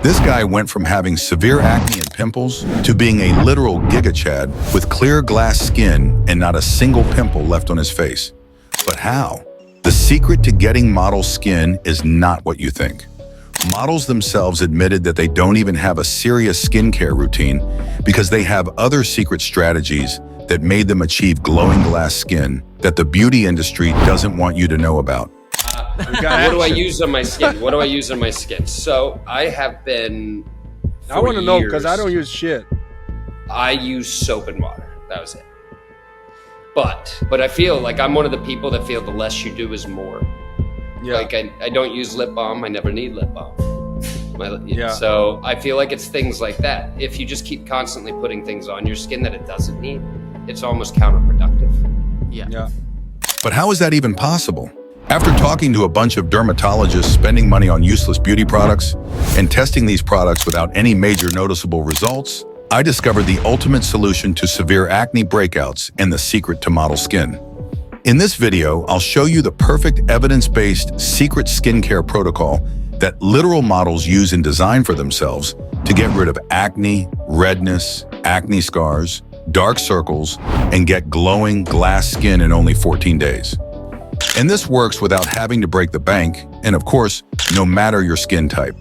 This guy went from having severe acne and pimples to being a literal giga chad with clear glass skin and not a single pimple left on his face. But how? The secret to getting model skin is not what you think. Models themselves admitted that they don't even have a serious skincare routine because they have other secret strategies that made them achieve glowing glass skin that the beauty industry doesn't want you to know about. What do I use on my skin? What do I use on my skin? So I have been. I want to know because I don't use shit. I use soap and water. That was it. But I feel like I'm one of the people that feel the less you do is more. Yeah. Like I don't use lip balm. I never need lip balm. So I feel like it's things like that. If you just keep constantly putting things on your skin that it doesn't need, it's almost counterproductive. Yeah. But how is that even possible? After talking to a bunch of dermatologists spending money on useless beauty products and testing these products without any major noticeable results, I discovered the ultimate solution to severe acne breakouts and the secret to model skin. In this video, I'll show you the perfect evidence-based secret skincare protocol that literal models use and design for themselves to get rid of acne, redness, acne scars, dark circles, and get glowing glass skin in only 14 days. And this works without having to break the bank, and of course, no matter your skin type.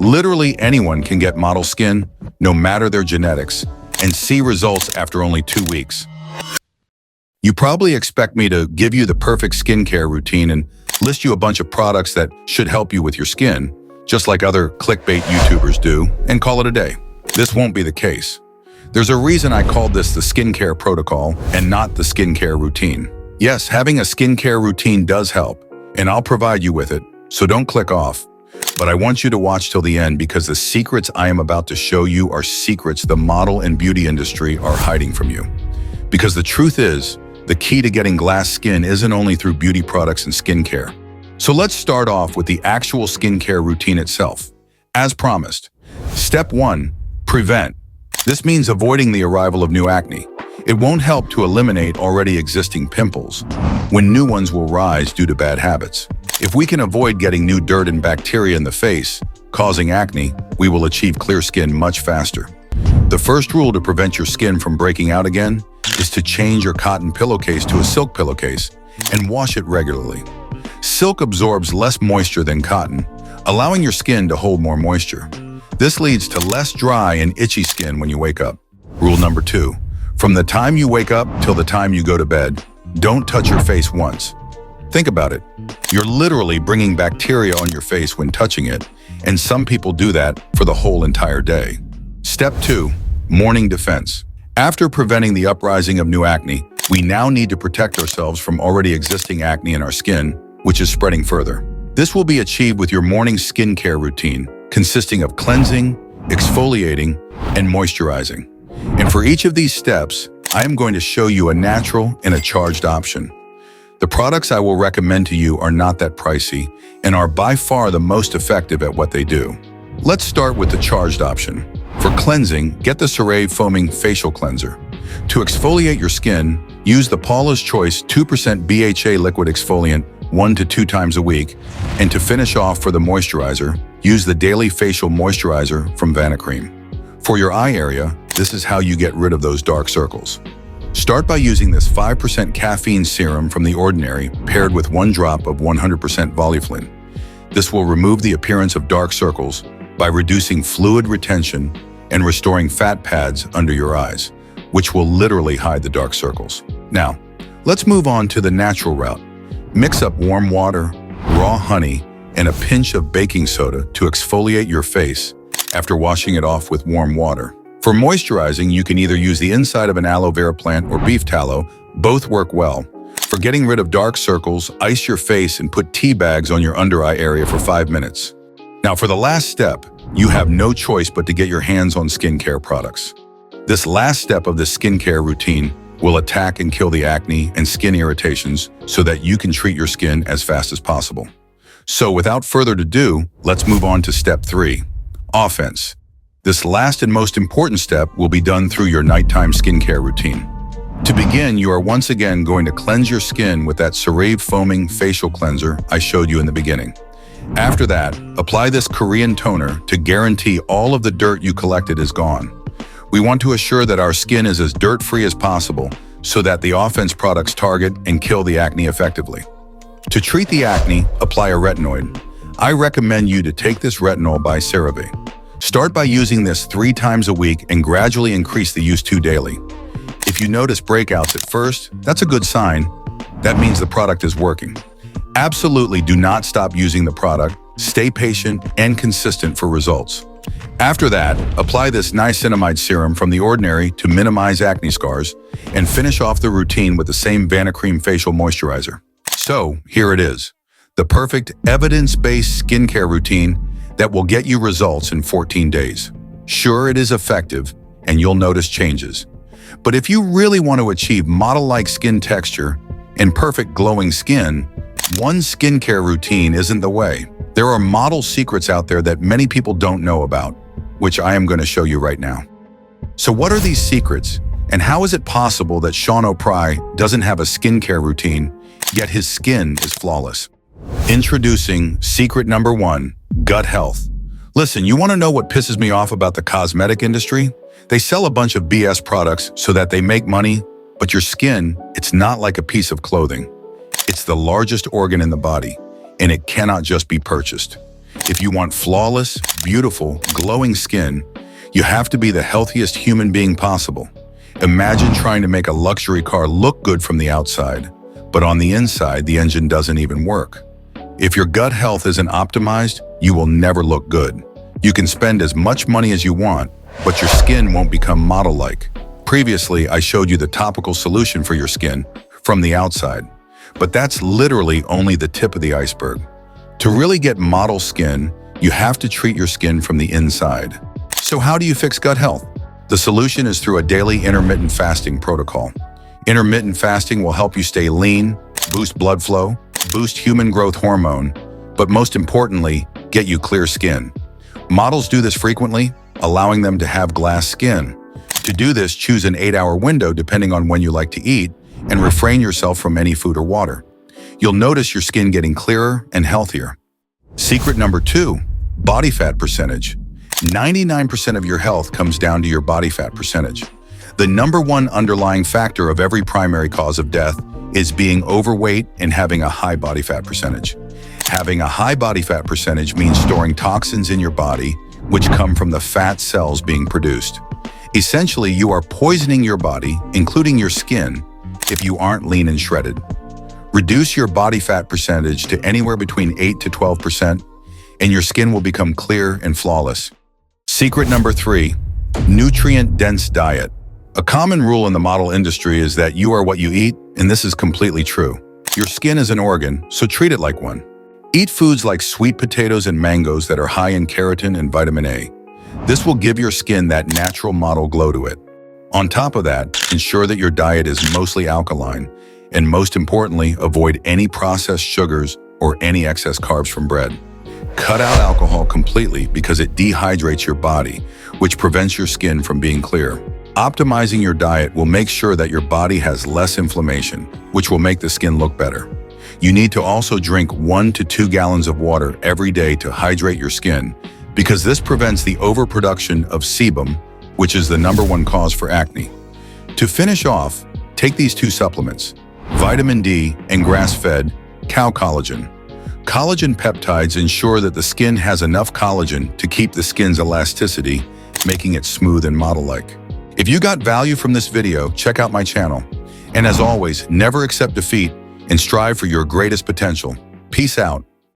Literally anyone can get model skin, no matter their genetics, and see results after only 2 weeks. You probably expect me to give you the perfect skincare routine and list you a bunch of products that should help you with your skin, just like other clickbait YouTubers do, and call it a day. This won't be the case. There's a reason I called this the skincare protocol and not the skincare routine. Yes, having a skincare routine does help, and I'll provide you with it, so don't click off. But I want you to watch till the end because the secrets I am about to show you are secrets the model and beauty industry are hiding from you. Because the truth is, the key to getting glass skin isn't only through beauty products and skincare. So let's start off with the actual skincare routine itself. As promised, Step 1, prevent. This means avoiding the arrival of new acne. It won't help to eliminate already existing pimples when new ones will rise due to bad habits. If we can avoid getting new dirt and bacteria in the face, causing acne, we will achieve clear skin much faster. The first rule to prevent your skin from breaking out again is to change your cotton pillowcase to a silk pillowcase and wash it regularly. Silk absorbs less moisture than cotton, allowing your skin to hold more moisture. This leads to less dry and itchy skin when you wake up. Rule number 2. From the time you wake up till the time you go to bed, don't touch your face once. Think about it. You're literally bringing bacteria on your face when touching it, and some people do that for the whole entire day. Step 2, morning defense. After preventing the uprising of new acne, we now need to protect ourselves from already existing acne in our skin, which is spreading further. This will be achieved with your morning skincare routine, consisting of cleansing, exfoliating, and moisturizing. And for each of these steps, I am going to show you a natural and a charged option. The products I will recommend to you are not that pricey and are by far the most effective at what they do. Let's start with the charged option. For cleansing, get the CeraVe Foaming Facial Cleanser. To exfoliate your skin, use the Paula's Choice 2% BHA liquid exfoliant 1 to 2 times a week, and to finish off for the moisturizer, use the Daily Facial Moisturizer from Vanicream. For your eye area, this is how you get rid of those dark circles. Start by using this 5% caffeine serum from The Ordinary paired with 1 drop of 100% Volufiline. This will remove the appearance of dark circles by reducing fluid retention and restoring fat pads under your eyes, which will literally hide the dark circles. Now, let's move on to the natural route. Mix up warm water, raw honey, and a pinch of baking soda to exfoliate your face after washing it off with warm water. For moisturizing, you can either use the inside of an aloe vera plant or beef tallow. Both work well. For getting rid of dark circles, ice your face and put tea bags on your under eye area for 5 minutes. Now for the last step, you have no choice but to get your hands on skincare products. This last step of the skincare routine will attack and kill the acne and skin irritations so that you can treat your skin as fast as possible. So without further ado, let's move on to step 3, offense. This last and most important step will be done through your nighttime skincare routine. To begin, you are once again going to cleanse your skin with that CeraVe Foaming Facial Cleanser I showed you in the beginning. After that, apply this Korean toner to guarantee all of the dirt you collected is gone. We want to assure that our skin is as dirt-free as possible so that the offense products target and kill the acne effectively. To treat the acne, apply a retinoid. I recommend you to take this retinol by CeraVe. Start by using this 3 times a week and gradually increase the use 2 daily. If you notice breakouts at first, that's a good sign. That means the product is working. Absolutely do not stop using the product. Stay patient and consistent for results. After that, apply this niacinamide serum from The Ordinary to minimize acne scars and finish off the routine with the same Vanicream facial moisturizer. So, here it is, the perfect evidence-based skincare routine that will get you results in 14 days. Sure, it is effective and you'll notice changes. But if you really want to achieve model-like skin texture and perfect glowing skin, one skincare routine isn't the way. There are model secrets out there that many people don't know about, which I am going to show you right now. So what are these secrets, and how is it possible that Sean O'Pry doesn't have a skincare routine, yet his skin is flawless? Introducing secret number 1, gut health. Listen, you want to know what pisses me off about the cosmetic industry? They sell a bunch of BS products so that they make money, but your skin, it's not like a piece of clothing. It's the largest organ in the body, and it cannot just be purchased. If you want flawless, beautiful, glowing skin, you have to be the healthiest human being possible. Imagine trying to make a luxury car look good from the outside, but on the inside, the engine doesn't even work. If your gut health isn't optimized, you will never look good. You can spend as much money as you want, but your skin won't become model-like. Previously, I showed you the topical solution for your skin from the outside. But that's literally only the tip of the iceberg. To really get model skin, you have to treat your skin from the inside. So how do you fix gut health? The solution is through a daily intermittent fasting protocol. Intermittent fasting will help you stay lean, boost blood flow, boost human growth hormone, but most importantly, get you clear skin. Models do this frequently, allowing them to have glass skin. To do this, choose an 8-hour window depending on when you like to eat, and refrain yourself from any food or water. You'll notice your skin getting clearer and healthier. Secret number 2, body fat percentage. 99% of your health comes down to your body fat percentage. The number 1 underlying factor of every primary cause of death is being overweight and having a high body fat percentage. Having a high body fat percentage means storing toxins in your body, which come from the fat cells being produced. Essentially, you are poisoning your body, including your skin, if you aren't lean and shredded. Reduce your body fat percentage to anywhere between 8 to 12%, and your skin will become clear and flawless. Secret number 3, nutrient-dense diet. A common rule in the model industry is that you are what you eat, and this is completely true. Your skin is an organ, so treat it like one. Eat foods like sweet potatoes and mangoes that are high in keratin and vitamin A. This will give your skin that natural model glow to it. On top of that, ensure that your diet is mostly alkaline, and most importantly, avoid any processed sugars or any excess carbs from bread. Cut out alcohol completely because it dehydrates your body, which prevents your skin from being clear. Optimizing your diet will make sure that your body has less inflammation, which will make the skin look better. You need to also drink 1 to 2 gallons of water every day to hydrate your skin, because this prevents the overproduction of sebum, which is the number 1 cause for acne. To finish off, take these 2 supplements, vitamin D and grass-fed cow collagen. Collagen peptides ensure that the skin has enough collagen to keep the skin's elasticity, making it smooth and model-like. If you got value from this video, check out my channel. And as always, never accept defeat and strive for your greatest potential. Peace out.